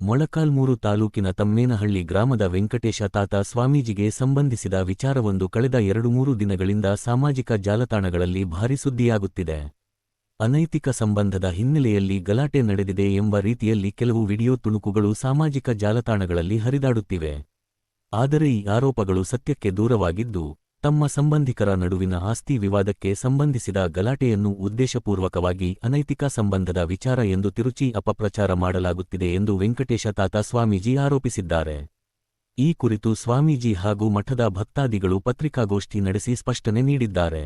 ಮೊಳಕಾಲ್ಮೂರು ತಾಲೂಕಿನ ತಮ್ಮೇನಹಳ್ಳಿ ಗ್ರಾಮದ ವೆಂಕಟೇಶ ತಾತ ಸ್ವಾಮೀಜಿಗೆ ಸಂಬಂಧಿಸಿದ ವಿಚಾರವೊಂದು ಕಳೆದ 2-3 ದಿನಗಳಿಂದ ಸಾಮಾಜಿಕ ಜಾಲತಾಣಗಳಲ್ಲಿ ಭಾರಿ ಸುದ್ದಿಯಾಗುತ್ತಿದೆ. ಅನೈತಿಕ ಸಂಬಂಧದ ಹಿನ್ನೆಲೆಯಲ್ಲಿ ಗಲಾಟೆ ನಡೆದಿದೆ ಎಂಬ ರೀತಿಯಲ್ಲಿ ಕೆಲವು ವಿಡಿಯೋ ತುಣುಕುಗಳು ಸಾಮಾಜಿಕ ಜಾಲತಾಣಗಳಲ್ಲಿ ಹರಿದಾಡುತ್ತಿವೆ. ಆದರೆ ಈ ಆರೋಪಗಳು ಸತ್ಯಕ್ಕೆ ದೂರವಾಗಿದ್ದು, ತಮ್ಮ ಸಂಬಂಧಿಕರ ನಡುವಿನ ಆಸ್ತಿ ವಿವಾದಕ್ಕೆ ಸಂಬಂಧಿಸಿದ ಗಲಾಟೆಯನ್ನು ಉದ್ದೇಶಪೂರ್ವಕವಾಗಿ ಅನೈತಿಕ ಸಂಬಂಧದ ವಿಚಾರ ಎಂದು ತಿರುಚಿ ಅಪಪ್ರಚಾರ ಮಾಡಲಾಗುತ್ತಿದೆ ಎಂದು ವೆಂಕಟೇಶ ತಾತ ಸ್ವಾಮೀಜಿ ಆರೋಪಿಸಿದ್ದಾರೆ. ಈ ಕುರಿತು ಸ್ವಾಮೀಜಿ ಹಾಗೂ ಮಠದ ಭಕ್ತಾದಿಗಳು ಪತ್ರಿಕಾಗೋಷ್ಠಿ ನಡೆಸಿ ಸ್ಪಷ್ಟನೆ ನೀಡಿದ್ದಾರೆ.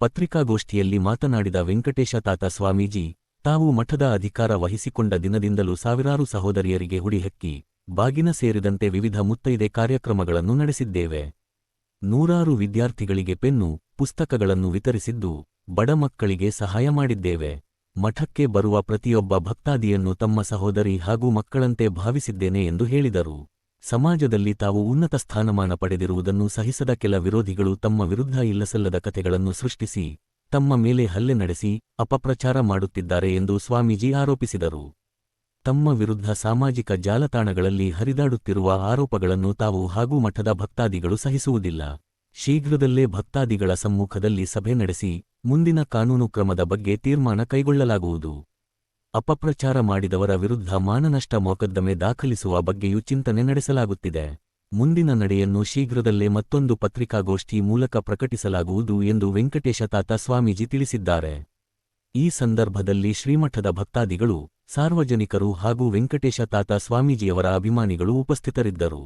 ಪತ್ರಿಕಾಗೋಷ್ಠಿಯಲ್ಲಿ ಮಾತನಾಡಿದ ವೆಂಕಟೇಶ ತಾತ ಸ್ವಾಮೀಜಿ, ತಾವು ಮಠದ ಅಧಿಕಾರ ವಹಿಸಿಕೊಂಡ ದಿನದಿಂದಲೂ ಸಾವಿರಾರು ಸಹೋದರಿಯರಿಗೆ ಹುಡಿಹಕ್ಕಿ, ಬಾಗಿನ ಸೇರಿದಂತೆ ವಿವಿಧ ಮುತ್ತೈದೆ ಕಾರ್ಯಕ್ರಮಗಳನ್ನು ನಡೆಸಿದ್ದೇವೆ. ನೂರಾರು ವಿದ್ಯಾರ್ಥಿಗಳಿಗೆ ಪೆನ್ನು, ಪುಸ್ತಕಗಳನ್ನು ವಿತರಿಸಿದ್ದು, ಬಡ ಮಕ್ಕಳಿಗೆ ಸಹಾಯ ಮಾಡಿದ್ದೇವೆ. ಮಠಕ್ಕೆ ಬರುವ ಪ್ರತಿಯೊಬ್ಬ ಭಕ್ತಾದಿಯನ್ನು ತಮ್ಮ ಸಹೋದರಿ ಹಾಗೂ ಮಕ್ಕಳಂತೆ ಭಾವಿಸಿದ್ದೇನೆ ಎಂದು ಹೇಳಿದರು. ಸಮಾಜದಲ್ಲಿ ತಾವು ಉನ್ನತ ಸ್ಥಾನಮಾನ ಪಡೆದಿರುವುದನ್ನು ಸಹಿಸದ ಕೆಲ ವಿರೋಧಿಗಳು ತಮ್ಮ ವಿರುದ್ಧ ಇಲ್ಲಸಲ್ಲದ ಕಥೆಗಳನ್ನು ಸೃಷ್ಟಿಸಿ, ತಮ್ಮ ಮೇಲೆ ಹಲ್ಲೆ ನಡೆಸಿ, ಅಪಪ್ರಚಾರ ಮಾಡುತ್ತಿದ್ದಾರೆ ಎಂದು ಸ್ವಾಮೀಜಿ ಆರೋಪಿಸಿದರು. ತಮ್ಮ ವಿರುದ್ಧ ಸಾಮಾಜಿಕ ಜಾಲತಾಣಗಳಲ್ಲಿ ಹರಿದಾಡುತ್ತಿರುವ ಆರೋಪಗಳನ್ನು ತಾವು ಹಾಗೂ ಮಠದ ಭಕ್ತಾದಿಗಳು ಸಹಿಸುವುದಿಲ್ಲ. ಶೀಘ್ರದಲ್ಲೇ ಭಕ್ತಾದಿಗಳ ಸಮ್ಮುಖದಲ್ಲಿ ಸಭೆ ನಡೆಸಿ, ಮುಂದಿನ ಕಾನೂನು ಕ್ರಮದ ಬಗ್ಗೆ ತೀರ್ಮಾನ ಕೈಗೊಳ್ಳಲಾಗುವುದು. ಅಪಪ್ರಚಾರ ಮಾಡಿದವರ ವಿರುದ್ಧ ಮಾನನಷ್ಟ ಮೊಕದ್ದಮೆ ದಾಖಲಿಸುವ ಬಗ್ಗೆಯೂ ಚಿಂತನೆ ನಡೆಸಲಾಗುತ್ತಿದೆ. ಮುಂದಿನ ನಡೆಯನ್ನು ಶೀಘ್ರದಲ್ಲೇ ಮತ್ತೊಂದು ಪತ್ರಿಕಾಗೋಷ್ಠಿ ಮೂಲಕ ಪ್ರಕಟಿಸಲಾಗುವುದು ಎಂದು ವೆಂಕಟೇಶ ತಾತ ಸ್ವಾಮೀಜಿ ತಿಳಿಸಿದ್ದಾರೆ. ಈ ಸಂದರ್ಭದಲ್ಲಿ ಶ್ರೀಮಠದ ಭಕ್ತಾದಿಗಳು, ಸಾರ್ವಜನಿಕರು ಹಾಗೂ ವೆಂಕಟೇಶ ತಾತ ಸ್ವಾಮೀಜಿಯವರ ಅಭಿಮಾನಿಗಳು ಉಪಸ್ಥಿತರಿದ್ದರು.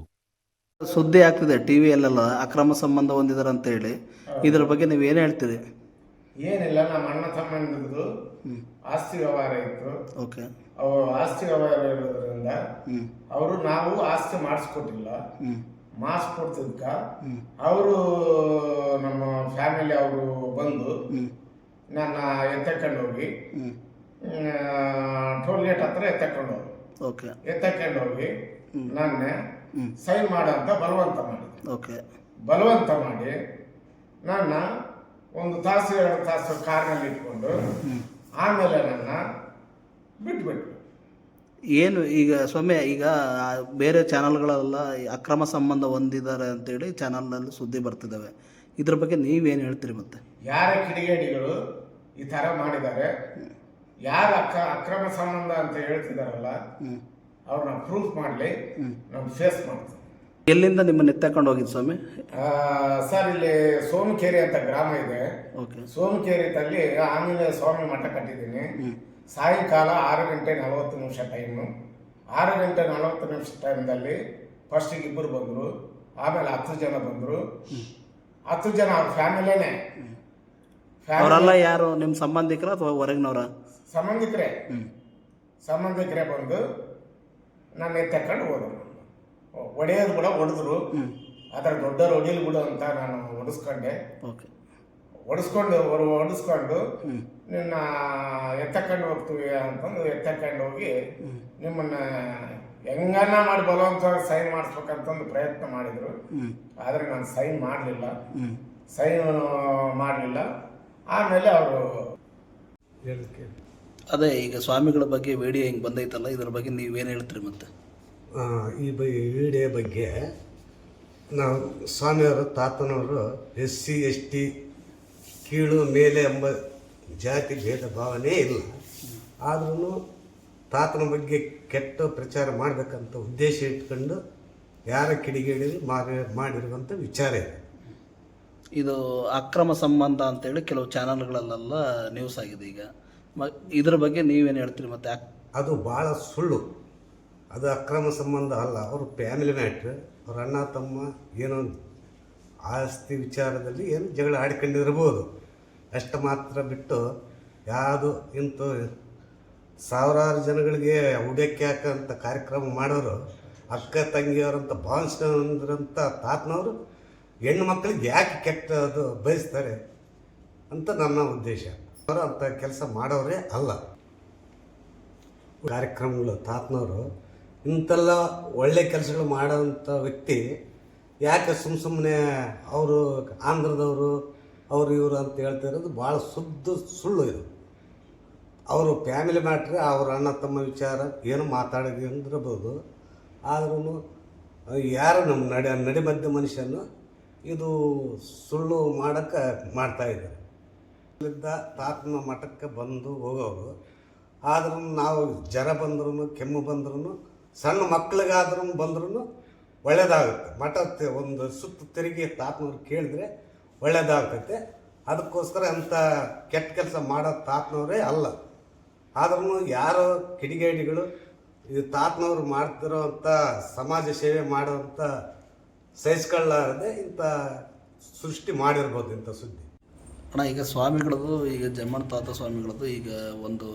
ಸುದ್ದಿ ಆಗ್ತಿದೆ ಟಿವಿಯಲ್ಲೆಲ್ಲ ಅಕ್ರಮ ಸಂಬಂಧ ಹೊಂದಿದ್ದಾರೆ ಅಂತ ಹೇಳಿ, ಇದರ ಬಗ್ಗೆ ನೀವು ಏನು ಹೇಳ್ತೀರಿ? ಏನಿಲ್ಲ, ನಮ್ಮ ಅಣ್ಣ ತಮ್ಮಂದಿರದು ಆಸ್ತಿ ವ್ಯವಹಾರ ಇತ್ತು. ಓಕೆ. ಅವರು ಆಸ್ತಿ ವ್ಯವಹಾರ ಇರೋದ್ರಿಂದ ಅವರು ನಾವು ಆಸ್ತಿ ಮಾಡಿಸ್ಕೊಟ್ಟಿಲ್ಲ. ಮಾಡಿಸ್ಕೊಡ್ತಿದ್ಕ ಅವರು ನಮ್ಮ ಫ್ಯಾಮಿಲಿ ಅವರು ಬಂದು ನನ್ನ ಎತ್ತಕೊಂಡು ಹೋಗಿ ಟೋಲ್ ಗೇಟ್ ಹತ್ರ ಎತ್ತಕೊಂಡು ಹೋಗಿ ನನ್ನ ಸೈನ್ ಮಾಡಂತ ಬಲವಂತ ಮಾಡಿ ಬಲವಂತ ಮಾಡಿ ನನ್ನ 1 ತಾಸು 2 ತಾಸು ಕಾರ್ನಲ್ಲಿ ಇಟ್ಕೊಂಡು ಆಮೇಲೆ ನನ್ನ ಬಿಟ್ಬಿಟ್ರು. ಏನು ಈಗ ಸ್ವಾಮಿ, ಈಗ ಬೇರೆ ಚಾನಲ್ಗಳೆಲ್ಲ ಅಕ್ರಮ ಸಂಬಂಧ ಹೊಂದಿದ್ದಾರೆ ಅಂತೇಳಿ ಚಾನಲ್ನಲ್ಲಿ ಸುದ್ದಿ ಬರ್ತಿದ್ದಾವೆ. ಇದ್ರ ಬಗ್ಗೆ ನೀವೇನು ಹೇಳ್ತೀರಿ? ಮತ್ತೆ ಯಾರ ಕಿಡಿಗೇಡಿಗಳು ಈ ಥರ ಮಾಡಿದ್ದಾರೆ, ಯಾರು ಅಕ್ರಮ ಸಂಬಂಧ ಅಂತ ಹೇಳ್ತಿದಾರಲ್ಲ ಅವ್ರನ್ನ ಪ್ರೂಫ್ ಮಾಡಲಿ, ನಾವು ಫೇಸ್ ಮಾಡ್ತೀವಿ. ಎಲ್ಲಿಂದ ನಿಮ್ಮನ್ನ ಎತ್ತಕೊಂಡು ಹೋಗಿದ್ದು ಸ್ವಾಮಿ? ಸರ್, ಇಲ್ಲಿ ಸೋಮಕೇರಿ ಅಂತ ಗ್ರಾಮ ಇದೆ. ಸೋಮಕೇರಿ ತಲ್ಲಿ ಆಂಜನೇಯ ಸ್ವಾಮಿ ಮಠ ಕಟ್ಟಿದ್ದೀನಿ. ಸಾಯಂಕಾಲ 6:40 ಟೈಮು. 6:40 ಟೈಮ್ದಲ್ಲಿ ಫಸ್ಟಿಗೆ 2 ಬಂದರು, ಆಮೇಲೆ 10 ಜನ ಬಂದರು. 10 ಜನ ಅವ್ರ ಫ್ಯಾಮಿಲಿನೇ. ಅವರೆಲ್ಲ ಯಾರು, ನಿಮ್ಮ ಸಂಬಂಧಿಕರ ಅಥವಾ ಹೊರಗಿನವರ? ಸಂಬಂಧಿಕರೇ ಬಂದು ನನ್ನ ಎತ್ತಕೊಂಡು ಹೋದರು. ಹೊಡೆಯೋದು ಕೂಡ ಹೊಡೆದ್ರು. ಅದರ ದೊಡ್ಡವರು ಹೊಡಿಲಿ ಬಿಡು ಅಂತ ನಾನು ಹೊಡಿಸ್ಕೊಂಡು ನಿನ್ನ ಎತ್ತಕೊಂಡು ಹೋಗ್ತೀವಿ ಅಂತಂದು ಎತ್ತಕೊಂಡು ಹೋಗಿ ನಿಮ್ಮನ್ನ ಹೆಂಗನ್ನ ಮಾಡಿ ಬಲವಂತವಾಗಿ ಸೈನ್ ಮಾಡಿಸ್ಬೇಕಂತಂದು ಪ್ರಯತ್ನ ಮಾಡಿದ್ರು. ಆದರೆ ನಾನು ಸೈನ್ ಮಾಡಲಿಲ್ಲ. ಆಮೇಲೆ ಅವರು ಅದೇ ಈಗ ಸ್ವಾಮಿಗಳ ಬಗ್ಗೆ ವಿಡಿಯೋ ಹಿಂಗೆ ಬಂದೈತಲ್ಲ, ಇದ್ರ ಬಗ್ಗೆ ನೀವೇನು ಹೇಳ್ತೀರಿ? ಮತ್ತೆ ಈ ವಿಡಿಯೋ ಬಗ್ಗೆ ನಾವು ಸ್ವಾಮಿಯವರು ತಾತನವರು SC ST ಕೀಳು ಮೇಲೆ ಎಂಬ ಜಾತಿ ಭೇದ ಭಾವನೆ ಇಲ್ಲ. ಆದ್ರೂ ತಾತನ ಬಗ್ಗೆ ಕೆಟ್ಟ ಪ್ರಚಾರ ಮಾಡಬೇಕಂತ ಉದ್ದೇಶ ಇಟ್ಕೊಂಡು ಯಾರ ಕಿಡಿಗೇಡಿ ಮಾಡಿರುವಂಥ ವಿಚಾರ ಇದೆ. ಇದು ಅಕ್ರಮ ಸಂಬಂಧ ಅಂತೇಳಿ ಕೆಲವು ಚಾನಲ್ಗಳಲ್ಲೆಲ್ಲ ನ್ಯೂಸ್ ಆಗಿದೆ. ಈಗ ಇದ್ರ ಬಗ್ಗೆ ನೀವೇನು ಹೇಳ್ತೀರಿ? ಮತ್ತೆ ಅದು ಭಾಳ ಸುಳ್ಳು. ಅದು ಅಕ್ರಮ ಸಂಬಂಧ ಅಲ್ಲ. ಅವರು ಫ್ಯಾಮಿಲಿ ಮ್ಯಾಟ್ರ್. ಅವ್ರ ಅಣ್ಣ ತಮ್ಮ ಏನೋ ಆಸ್ತಿ ವಿಚಾರದಲ್ಲಿ ಏನು ಜಗಳ ಆಡ್ಕೊಂಡಿರ್ಬೋದು, ಅಷ್ಟು ಮಾತ್ರ ಬಿಟ್ಟು ಯಾವುದು ಇಂಥ ಸಾವಿರಾರು ಜನಗಳಿಗೆ ಉಡಕ್ಕೆ ಹಾಕೋಂಥ ಕಾರ್ಯಕ್ರಮ ಮಾಡೋರು, ಅಕ್ಕ ತಂಗಿಯವರಂತ ಭಾವಿಸ್ಕೊಂಡ್ರಂಥ ತಾತನವರು ಹೆಣ್ಣು ಮಕ್ಕಳಿಗೆ ಯಾಕೆ ಕೆಟ್ಟದು ಬಯಸ್ತಾರೆ ಅಂತ ನನ್ನ ಉದ್ದೇಶ. ಅವರು ಅಂಥ ಕೆಲಸ ಮಾಡೋರೇ ಅಲ್ಲ. ಕಾರ್ಯಕ್ರಮಗಳು ತಾತನವರು ಇಂಥೆಲ್ಲ ಒಳ್ಳೆ ಕೆಲಸಗಳು ಮಾಡೋವಂಥ ವ್ಯಕ್ತಿ ಯಾಕೆ ಸುಮ್ಮನೆ ಅವರು ಆಂಧ್ರದವರು ಅವರು ಇವರು ಅಂತ ಹೇಳ್ತಾ ಇರೋದು ಭಾಳ ಸುಳ್ಳು ಇದು. ಅವರು ಫ್ಯಾಮಿಲಿ ಮ್ಯಾಟ್ರೆ, ಅವ್ರ ಅಣ್ಣ ತಮ್ಮ ವಿಚಾರ ಏನು ಮಾತಾಡಿದ್ವಿ ಅಂದಿರ್ಬೋದು. ಆದ್ರೂ ಯಾರು ನಮ್ಮ ನಡಿಮಧ್ಯ ಮನುಷ್ಯನು ಇದು ಸುಳ್ಳು ಮಾಡೋಕ್ಕೆ ಮಾಡ್ತಾಯಿದ್ದಾರೆ. ಇಲ್ಲಿದ್ದ ತಾತನ ಮಠಕ್ಕೆ ಬಂದು ಹೋಗೋರು, ಆದ್ರೂ ನಾವು ಜ್ವರ ಬಂದ್ರೂ ಕೆಮ್ಮು ಬಂದ್ರೂ ಸಣ್ಣ ಮಕ್ಳಿಗಾದ್ರೂ ಬಂದ್ರೂ ಒಳ್ಳೆಯದಾಗುತ್ತೆ. ಮಠ ಒಂದು ಸುತ್ತು ತಿರುಗಿ ತಾತನವ್ರು ಕೇಳಿದ್ರೆ ಒಳ್ಳೆಯದಾಗ್ತೈತೆ. ಅದಕ್ಕೋಸ್ಕರ ಅಂಥ ಕೆಟ್ಟ ಕೆಲಸ ಮಾಡೋ ತಾತನವರೇ ಅಲ್ಲ. ಆದ್ರೂ ಯಾರೋ ಕಿಡಿಗೇಡಿಗಳು ಇದು ತಾತನವ್ರು ಮಾಡ್ತಿರೋ ಅಂಥ ಸಮಾಜ ಸೇವೆ ಮಾಡೋವಂಥ ಸಹಿಸ್ಕೊಳ್ಳಾರದೆ ಇಂಥ ಸೃಷ್ಟಿ ಮಾಡಿರ್ಬೋದು ಇಂಥ ಸುದ್ದಿ. ಅಣ್ಣ, ಈಗ ಸ್ವಾಮಿಗಳದ್ದು, ಈಗ ಜಮ್ಮಣ್ಣ ತಾತ ಸ್ವಾಮಿಗಳದ್ದು ಈಗ ಒಂದು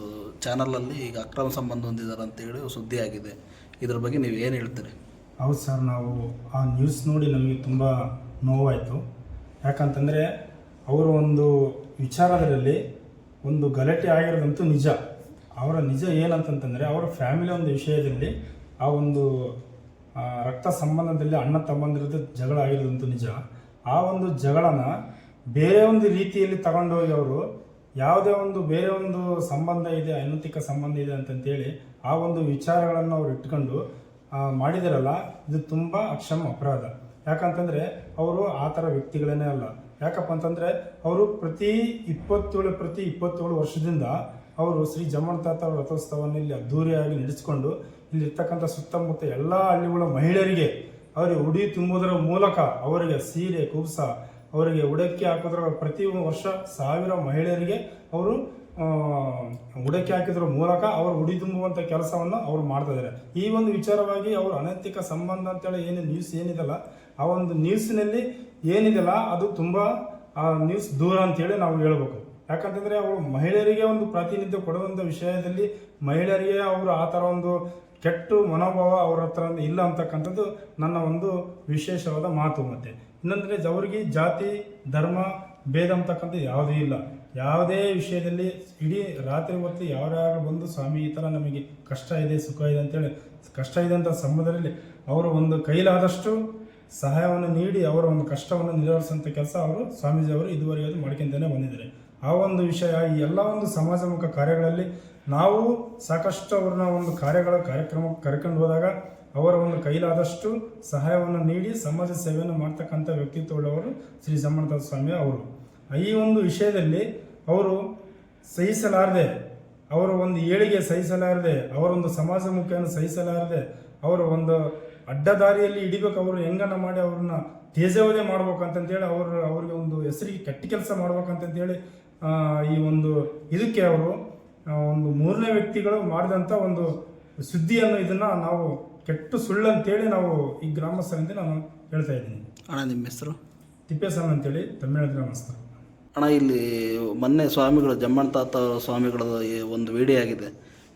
ಚಾನಲಲ್ಲಿ ಈಗ ಅಕ್ರಮ ಸಂಬಂಧ ಹೊಂದಿದ್ದಾರೆ ಅಂತೇಳಿ ಸುದ್ದಿ ಆಗಿದೆ. ಇದ್ರ ಬಗ್ಗೆ ನೀವು ಏನು ಹೇಳ್ತೀರಿ? ಹೌದು ಸರ್, ನಾವು ಆ ನ್ಯೂಸ್ ನೋಡಿ ನಮಗೆ ತುಂಬ ನೋವಾಯಿತು. ಯಾಕಂತಂದರೆ ಅವರ ಒಂದು ವಿಚಾರದಲ್ಲಿ ಒಂದು ಗಲಾಟೆ ಆಗಿರೋದಂತೂ ನಿಜ. ಅವರ ನಿಜ ಏನಂತಂತಂದರೆ ಅವರ ಫ್ಯಾಮಿಲಿ ಒಂದು ವಿಷಯದಲ್ಲಿ ಆ ಒಂದು ರಕ್ತ ಸಂಬಂಧದಲ್ಲಿ ಅಣ್ಣ ತಮ್ಮಂದಿರದ್ದು ಜಗಳ ಆಗಿರೋದಂತೂ ನಿಜ. ಆ ಒಂದು ಜಗಳನ ಬೇರೆ ಒಂದು ರೀತಿಯಲ್ಲಿ ತಗೊಂಡೋಗಿ ಅವರು ಯಾವುದೇ ಒಂದು ಬೇರೆ ಒಂದು ಸಂಬಂಧ ಇದೆ, ಅನೈತಿಕ ಸಂಬಂಧ ಇದೆ ಅಂತಂತೇಳಿ ಆ ಒಂದು ವಿಚಾರಗಳನ್ನು ಅವ್ರು ಇಟ್ಕೊಂಡು ಮಾಡಿದಾರಲ್ಲ, ಇದು ತುಂಬ ಅಕ್ಷಮ ಅಪರಾಧ. ಯಾಕಂತಂದರೆ ಅವರು ಆ ಥರ ವ್ಯಕ್ತಿಗಳೇ ಅಲ್ಲ. ಯಾಕಪ್ಪ ಅಂತಂದರೆ ಅವರು ಪ್ರತಿ 27 ವರ್ಷದಿಂದ ಅವರು ಶ್ರೀ ಜಮ್ಮಣ್ಣ ತಾತ ರಥೋತ್ಸವವನ್ನು ಇಲ್ಲಿ ಅದ್ದೂರಿಯಾಗಿ ನಡೆಸಿಕೊಂಡು ಇಲ್ಲಿರ್ತಕ್ಕಂಥ ಸುತ್ತಮುತ್ತ ಎಲ್ಲ ಹಳ್ಳಿಗಳ ಮಹಿಳೆಯರಿಗೆ ಅವರಿಗೆ ಉಡಿ ತುಂಬುವುದರ ಮೂಲಕ ಅವರಿಗೆ ಸೀರೆ ಕುಬ್ಸ ಅವರಿಗೆ ಉಡಕ್ಕೆ ಹಾಕೋದ್ರ ಪ್ರತಿ ವರ್ಷ 1000 ಮಹಿಳೆಯರಿಗೆ ಅವರು ಉಡಕ್ಕೆ ಹಾಕಿದ್ರ ಮೂಲಕ ಅವರು ಉಡಿ ತುಂಬುವಂಥ ಕೆಲಸವನ್ನು ಅವರು ಮಾಡ್ತಾ ಇದ್ದಾರೆ. ಈ ಒಂದು ವಿಚಾರವಾಗಿ ಅವರು ಅನೈತಿಕ ಸಂಬಂಧ ಅಂತೇಳಿ ಏನು ನ್ಯೂಸ್ ಏನಿದೆಲ್ಲ, ಆ ಒಂದು ನ್ಯೂಸ್ನಲ್ಲಿ ಏನಿದೆಲ್ಲ ಅದು ತುಂಬ ಆ ನ್ಯೂಸ್ ದೂರ ಅಂತೇಳಿ ನಾವು ಹೇಳ್ಬೇಕು. ಯಾಕಂತಂದರೆ ಅವರು ಮಹಿಳೆಯರಿಗೆ ಒಂದು ಪ್ರಾತಿನಿಧ್ಯ ಕೊಡುವಂಥ ವಿಷಯದಲ್ಲಿ ಮಹಿಳೆಯರಿಗೆ ಅವರು ಆ ಥರ ಒಂದು ಕೆಟ್ಟ ಮನೋಭಾವ ಅವ್ರ ಹತ್ರ ಇಲ್ಲ ಅಂತಕ್ಕಂಥದ್ದು ನನ್ನ ಒಂದು ವಿಶೇಷವಾದ ಮಾತು. ಮತ್ತು ಇನ್ನೊಂದರೆ ಅವ್ರಿಗೆ ಜಾತಿ ಧರ್ಮ ಭೇದ ಅಂತಕ್ಕಂಥದ್ದು ಯಾವುದೂ ಇಲ್ಲ. ಯಾವುದೇ ವಿಷಯದಲ್ಲಿ ಇಡೀ ರಾತ್ರಿ ಹೊತ್ತು ಯಾರ್ಯಾರು ಬಂದು ಸ್ವಾಮಿ ಈ ಥರ ನಮಗೆ ಕಷ್ಟ ಇದೆ ಸುಖ ಇದೆ ಅಂತೇಳಿ ಕಷ್ಟ ಇದೆ ಅಂತ ಸಂದರ್ಭದಲ್ಲಿ ಅವರು ಒಂದು ಕೈಲಾದಷ್ಟು ಸಹಾಯವನ್ನು ನೀಡಿ ಅವರ ಒಂದು ಕಷ್ಟವನ್ನು ನಿವಾರಿಸುವಂಥ ಕೆಲಸ ಅವರು ಸ್ವಾಮೀಜಿಯವರು ಇದುವರೆಗೆ ಮಾಡ್ಕೊಂತಾನೆ ಬಂದಿದ್ದಾರೆ. ಆ ಒಂದು ವಿಷಯ ಈ ಎಲ್ಲ ಒಂದು ಸಮಾಜಮುಖ ಕಾರ್ಯಗಳಲ್ಲಿ ನಾವು ಸಾಕಷ್ಟು ಅವ್ರನ್ನ ಒಂದು ಕಾರ್ಯಕ್ರಮಕ್ಕೆ ಕರ್ಕೊಂಡು ಹೋದಾಗ ಅವರ ಒಂದು ಕೈಲಾದಷ್ಟು ಸಹಾಯವನ್ನು ನೀಡಿ ಸಮಾಜ ಸೇವೆಯನ್ನು ಮಾಡ್ತಕ್ಕಂಥ ವ್ಯಕ್ತಿತ್ವವುಳ್ಳವರು ಶ್ರೀ ಜಮ್ಮಣ್ಣ ತಾತ ಸ್ವಾಮಿ ಅವರು. ಈ ಒಂದು ವಿಷಯದಲ್ಲಿ ಅವರು ಸಹಿಸಲಾರದೆ, ಅವರ ಒಂದು ಏಳಿಗೆ ಸಹಿಸಲಾರದೆ, ಅವರೊಂದು ಸಮಾಜಮುಖಿಯನ್ನು ಸಹಿಸಲಾರದೆ, ಅವರ ಒಂದು ಅಡ್ಡದಾರಿಯಲ್ಲಿ ಹಿಡಿಬೇಕು, ಅವರು ಹೆಂಗನ್ನ ಮಾಡಿ ಅವ್ರನ್ನ ತೇಜವಧೆ ಮಾಡ್ಬೇಕಂತಂತೇಳಿ ಅವ್ರಿಗೆ ಒಂದು ಹೆಸರಿಗೆ ಕೆಟ್ಟ ಕೆಲಸ ಮಾಡ್ಬೇಕಂತಂತೇಳಿ ಈ ಒಂದು ಇದಕ್ಕೆ ಅವರು ಒಂದು 3ನೇ ವ್ಯಕ್ತಿಗಳು ಮಾಡಿದಂಥ ಒಂದು ಸುದ್ದಿಯನ್ನು ಇದನ್ನು ನಾವು ಕೆಟ್ಟು ಸುಳ್ಳು ಅಂತೇಳಿ ನಾವು ಈ ಗ್ರಾಮಸ್ಥರಿಂದ ನಾನು ಹೇಳ್ತಾ ಇದ್ದೀನಿ. ಅಣ್ಣ, ನಿಮ್ಮ ಹೆಸರು? ತಿಪ್ಪೇಸ್ವಾಮಿ ಅಂತೇಳಿ ತಮಿಳುನಾಡು ಗ್ರಾಮಸ್ಥರು. ಅಣ್ಣ, ಇಲ್ಲಿ ಮೊನ್ನೆ ಸ್ವಾಮಿಗಳು ಜಮ್ಮಣ್ಣ ತಾತ ಸ್ವಾಮಿಗಳದ್ದು ಒಂದು ವಿಡಿಯೋ ಆಗಿದೆ.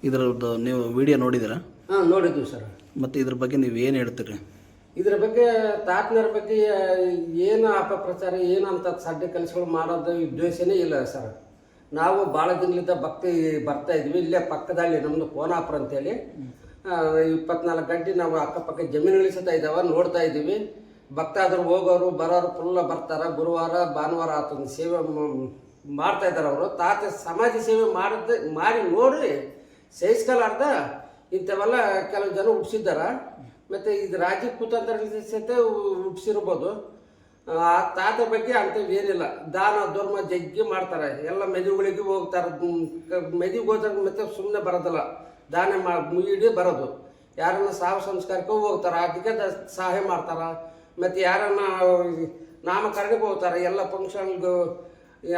ಇದರದ್ದು ನೀವು ವಿಡಿಯೋ ನೋಡಿದ್ದೀರಾ? ಹಾಂ, ನೋಡಿದ್ವಿ ಸರ್. ಮತ್ತು ಇದ್ರ ಬಗ್ಗೆ ನೀವು ಏನು ಹೇಳ್ತೀರಿ? ಇದ್ರ ಬಗ್ಗೆ ತಾತನರ ಬಗ್ಗೆ ಏನು ಅಪಪ್ರಚಾರ ಏನು ಅಂತ ಸಡ್ಡೆ ಕೆಲಸಗಳು ಮಾಡೋದು ಉದ್ದೇಶನೇ ಇಲ್ಲ ಸರ್. ನಾವು ಭಾಳ ದಿನಗಳಿಂದ ಭಕ್ತಿ ಬರ್ತಾ ಇದ್ವಿ. ಇಲ್ಲೇ ಪಕ್ಕದಲ್ಲಿ ನಮ್ಮದು ಕೋನಾಪುರ ಅಂತೇಳಿ 24 ಗಂಟೆ ನಾವು ಅಕ್ಕಪಕ್ಕ ಜಮೀನುಗಳು ಸತ ಇದ್ದಾವೆ, ನೋಡ್ತಾ ಇದ್ದೀವಿ. ಭಕ್ತಾದರು ಹೋಗೋರು ಬರೋರು ಫುಲ್ಲ ಬರ್ತಾರೆ. ಗುರುವಾರ ಭಾನುವಾರ ಆತೊಂದು ಸೇವೆ ಮಾಡ್ತಾ ಇದ್ದಾರೆ ಅವರು. ತಾತ ಸಮಾಜ ಸೇವೆ ಮಾಡಿ ನೋಡಿ ಸಹಿಸ್ಕಲಾರ್ದ ಇಂಥವೆಲ್ಲ ಕೆಲವು ಜನ ಹುಟ್ಟಿಸಿದ್ದಾರ. ಮತ್ತು ಇದು ರಾಜಕೀಯ ಕುತಂತ್ರ ಸಹಿತ ಹುಟ್ಟಿಸಿರ್ಬೋದು. ಆ ತಾತ ಬಗ್ಗೆ ಅಂಥವು ಏನಿಲ್ಲ. ದಾನ ಧರ್ಮ ಜಗ್ಗಿ ಮಾಡ್ತಾರೆ. ಎಲ್ಲ ಮೆದುಗಳಿಗೆ ಹೋಗ್ತಾರೆ. ಮೆದುವಿಗೆ ಹೋದಾಗ ಮತ್ತೆ ಸುಮ್ಮನೆ ಬರೋದಿಲ್ಲ, ದಾನ ಮುಗಿಡಿ ಬರೋದು. ಯಾರನ್ನ ಸಾವು ಸಂಸ್ಕಾರಕ್ಕೆ ಹೋಗ್ತಾರೆ, ಅದಕ್ಕೆ ಸಹಾಯ ಮಾಡ್ತಾರೆ. ಮತ್ತು ಯಾರನ್ನ ನಾಮಕರಣಕ್ಕೆ ಹೋಗ್ತಾರೆ, ಎಲ್ಲ ಫಂಕ್ಷನ್ಗೂ,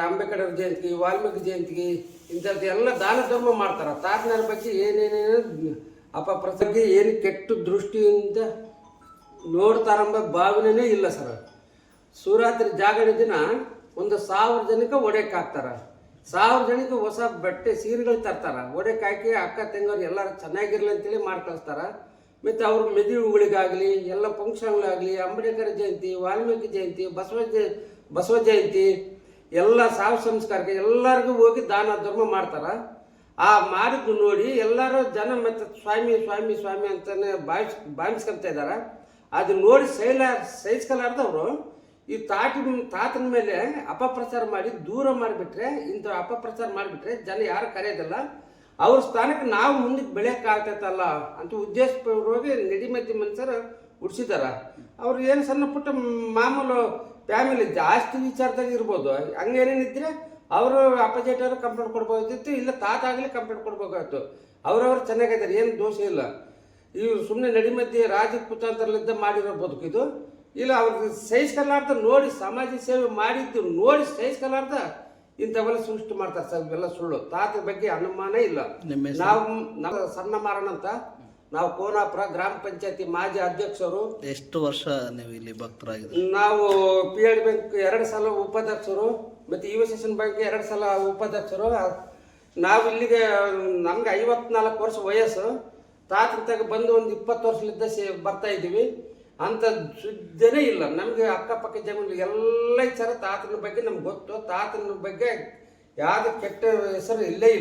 ಅಂಬೇಡ್ಕರ್ ಜಯಂತಿಗೆ, ವಾಲ್ಮೀಕಿ ಜಯಂತಿಗೆ, ಇಂಥದ್ದು ಎಲ್ಲ ದಾನ ಧರ್ಮ ಮಾಡ್ತಾರೆ. ತಾತನರ ಬಗ್ಗೆ ಏನೇನೇನು ಅಪಪ್ರಸಂಗಿ ಏನು ಕೆಟ್ಟ ದೃಷ್ಟಿಯಿಂದ ನೋಡ್ತಾರಂಬ ಭಾವನೆನೇ ಇಲ್ಲ ಸರ್. ಶಿವರಾತ್ರಿ ಜಾಗರಣೆ ದಿನ 1000 ಜನಕ್ಕೆ ಒಡೆಯಕ್ಕೆ ಹಾಕ್ತಾರೆ. 1000 ಜನಕ್ಕೆ ಹೊಸ ಬಟ್ಟೆ ಸೀರೆಗಳು ತರ್ತಾರೆ. ಒಡೆಯಕ್ಕೆ ಹಾಕಿ ಅಕ್ಕ ತಂಗವ್ರು ಎಲ್ಲರೂ ಚೆನ್ನಾಗಿರ್ಲಿ ಅಂತೇಳಿ ಮಾಡಿ ಕಳಿಸ್ತಾರೆ. ಮತ್ತು ಅವ್ರ ಮೆದುವುಗಳಿಗಾಗಲಿ, ಎಲ್ಲ ಫಂಕ್ಷನ್ಗಳಾಗಲಿ, ಅಂಬೇಡ್ಕರ್ ಜಯಂತಿ, ವಾಲ್ಮೀಕಿ ಜಯಂತಿ, ಬಸವ ಜಯಂತಿ, ಎಲ್ಲ ಸಾವು ಸಂಸ್ಕಾರಕ್ಕೆ ಎಲ್ಲರಿಗೂ ಹೋಗಿ ದಾನ ಧರ್ಮ ಮಾಡ್ತಾರೆ. ಆ ಮಾಡಿದ್ದು ನೋಡಿ ಎಲ್ಲರೂ ಜನ ಮತ್ತು ಸ್ವಾಮಿ ಸ್ವಾಮಿ ಸ್ವಾಮಿ ಅಂತಲೇ ಭಾವಿಸ್ಕೊಳ್ತಾ ಇದ್ದಾರೆ. ಅದು ನೋಡಿ ಸಹಿಸ್ಕೊಲಾರ್ದವರು ಈ ತಾತನ ಮೇಲೆ ಅಪಪ್ರಚಾರ ಮಾಡಿ ದೂರ ಮಾಡಿಬಿಟ್ರೆ, ಇಂಥ ಅಪಪ್ರಚಾರ ಮಾಡಿಬಿಟ್ರೆ ಜನ ಯಾರು ಕರೆಯೋದಿಲ್ಲ. ಅವ್ರ ಸ್ಥಾನಕ್ಕೆ ನಾವು ಮುಂದಕ್ಕೆ ಬೆಳೆಯೋಕ್ಕಾಗ್ತೈತಲ್ಲ ಅಂತ ಉದ್ದೇಶಪೂರ್ವವಾಗಿ ನಡಿಮದ್ದಿ ಮನುಷ್ಯರು ಉಡ್ಸಿದಾರ. ಅವ್ರು ಏನು ಸಣ್ಣ ಪುಟ್ಟ ಮಾಮೂಲು ಫ್ಯಾಮಿಲಿ ಜಾಸ್ತಿ ವಿಚಾರದಾಗ ಇರ್ಬೋದು, ಹಂಗೇನೇನಿದ್ರೆ ಅವರು ಅಪೋಸಿಟ್ ಅವರು ಕಂಪ್ಲೇಂಟ್ ಕೊಡ್ಬೋದಿತ್ತು, ಇಲ್ಲ ತಾತ ಆಗಲಿ ಕಂಪ್ಲೇಂಟ್ ಕೊಡ್ಬೇಕಾಯ್ತು. ಅವ್ರವ್ರು ಚೆನ್ನಾಗಿದ್ದಾರೆ, ಏನು ದೋಷ ಇಲ್ಲ. ಇವ್ರು ಸುಮ್ಮನೆ ನಡಿಮಧ್ಯೆ ರಾಜಪುತಾಂತರಲಿದ್ದ ಮಾಡಿರೋ ಬದುಕಿದು. ಇಲ್ಲ ಅವ್ರಿಗೆ ಸಹಿಸ್ಕೊಲಾರ್ದ ನೋಡಿ ಸಮಾಜ ಸೇವೆ ಮಾಡಿದ್ದು ನೋಡಿ ಸಹಿಸ್ಕೊಲಾರ್ದ ಇಂಥವೆಲ್ಲ ಸೃಷ್ಟಿ ಮಾಡ್ತಾರೆ ಸರ್. ಇವೆಲ್ಲ ಸುಳ್ಳು. ತಾತ ಬಗ್ಗೆ ಅನುಮಾನ ಇಲ್ಲ. ನಾವು ಸಣ್ಣ ಮಾರಣ ಅಂತ, ನಾವು ಕೋನಾಪುರ ಗ್ರಾಮ ಪಂಚಾಯತಿ ಮಾಜಿ ಅಧ್ಯಕ್ಷರು. ಎಷ್ಟು ವರ್ಷ ನೀವು ಇಲ್ಲಿ ಭಕ್ತರಾಗಿದ್ದೀರಿ? ನಾವು PID ಬ್ಯಾಂಕ್ 2 ಸಲ ಉಪಾಧ್ಯಕ್ಷರು, ಮತ್ತು USS ಬ್ಯಾಂಕ್ 2 ಸಲ ಉಪಾಧ್ಯಕ್ಷರು. ನಾವು ಇಲ್ಲಿಗೆ ನಮ್ಗೆ 54 ವರ್ಷ ವಯಸ್ಸು. ತಾತಂತಾಗ ಬಂದು ಒಂದು 20 ವರ್ಷಲಿದ್ದ ಬರ್ತಾ ಇದ್ದೀವಿ. ಅಂಥ ಸುದ್ದಿನೇ ಇಲ್ಲ ನಮಗೆ. ಅಕ್ಕಪಕ್ಕ ಜಮೀನು ಎಲ್ಲ ವಿಚಾರ ತಾತನ ಬಗ್ಗೆ ನಮ್ಗೆ ಗೊತ್ತು. ತಾತನ ಬಗ್ಗೆ ಯಾವ್ದು ಕೆಟ್ಟ ಹೆಸರು ಇಲ್ಲೇ ಇಲ್ಲ.